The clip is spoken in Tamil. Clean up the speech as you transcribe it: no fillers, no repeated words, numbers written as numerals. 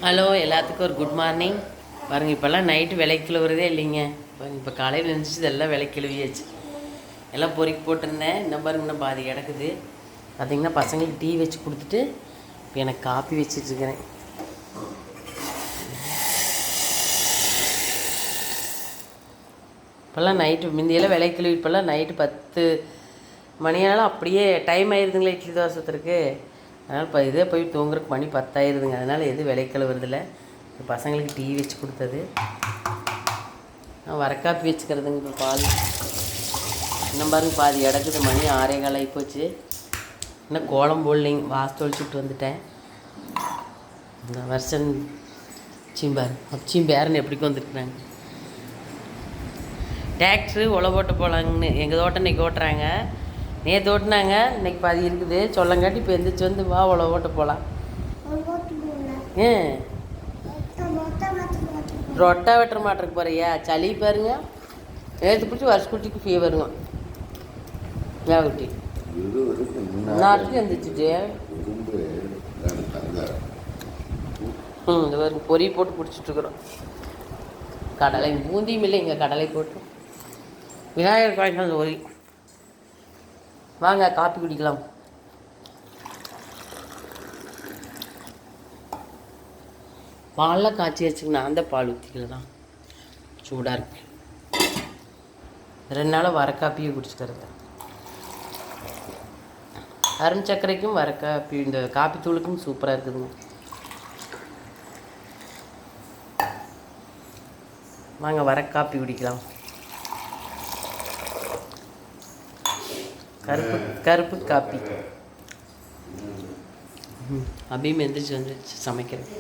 ஹலோ, எல்லாத்துக்கும் ஒரு குட் மார்னிங். பாருங்கள், இப்போல்லாம் நைட்டு விலைக்கு கிளவுறதே இல்லைங்க. பாருங்கள், இப்போ காலையில் எழுந்துச்சு இதெல்லாம் விலை கிளவியாச்சு. எல்லாம் பொறுக்கி போட்டிருந்தேன். இன்னும் பாருங்க, இன்னும் பாதி கிடக்குது. பார்த்திங்கன்னா பசங்களுக்கு டீ வச்சு கொடுத்துட்டு இப்போ எனக்கு காப்பி வச்சிட்ருக்கிறேன். இப்போல்லாம் நைட்டு முந்தியெல்லாம் விலை கிளவி, இப்போல்லாம் நைட்டு 10 மணியானாலும் அப்படியே டைம் ஆயிடுதுங்களா இட்லி தோசை ஊற்றுறதுக்கு. அதனால் இப்போ இதே போய் தூங்குறதுக்கு மணி 10 ஆயிடுதுங்க. அதனால் எதுவும் விலைக்கல வருதில்ல. பசங்களுக்கு டீ வச்சு கொடுத்தது. நான் வரக்காப்பி வச்சுக்கிறதுங்க. இப்போ பால் இன்னும் பாருங்க பாதி இடக்குது. மணி 6:15 ஆகிப்போச்சு. இன்னும் கோலம் போடலைங்க. வாசு தொழிச்சுட்டு வந்துட்டேன். இந்த வருஷம் சீம்பார் அப்சியும் பேரன் எப்படிக்கு வந்துருக்குறாங்க. டிராக்டரு உழவு ஓட்ட போகலாங்கன்னு எங்கள் தோட்டம் இன்றைக்கி ஓட்டுறாங்க. நேற்று ஓட்டினாங்க, இன்றைக்கி பாதி இருக்குது. சொல்லங்காட்டி இப்போ எந்திரிச்சு வந்து வா உழவு ஓட்ட போகலாம். ரொட்டா வெட்டுற மாட்டுக்கு போகிறியா? சளி பாருங்க. நேற்று பிடிச்சி வருஷக்குட்டிக்கு ஃபீவருங்க. குட்டி நாட்டுக்கு எந்திரிச்சிட்டு இந்த பாருங்க பொறி போட்டு பிடிச்சிட்ருக்குறோம். கடலை பூந்தியும் இல்லை, இங்கே கடலை போட்டு விநாயகர் கோயில் ஒரி. வாங்க காப்பி குடிக்கலாம். பாலில் காய்ச்சி வச்சுக்கணும். அந்த பால் ஊற்றிக்கலாம். சூடாக இருக்கு. 2 நாளாக வர காப்பியை குடிச்சிக்கிறது. அரும் சர்க்கரைக்கும் வர காப்பி, இந்த காப்பி தூளுக்கும் சூப்பராக இருக்குதுங்க. வாங்க வர காப்பி குடிக்கலாம். கருப்பு காப்பி. அபியும் எந்திரிச்சு வந்துச்சு சமைக்கிறேன்.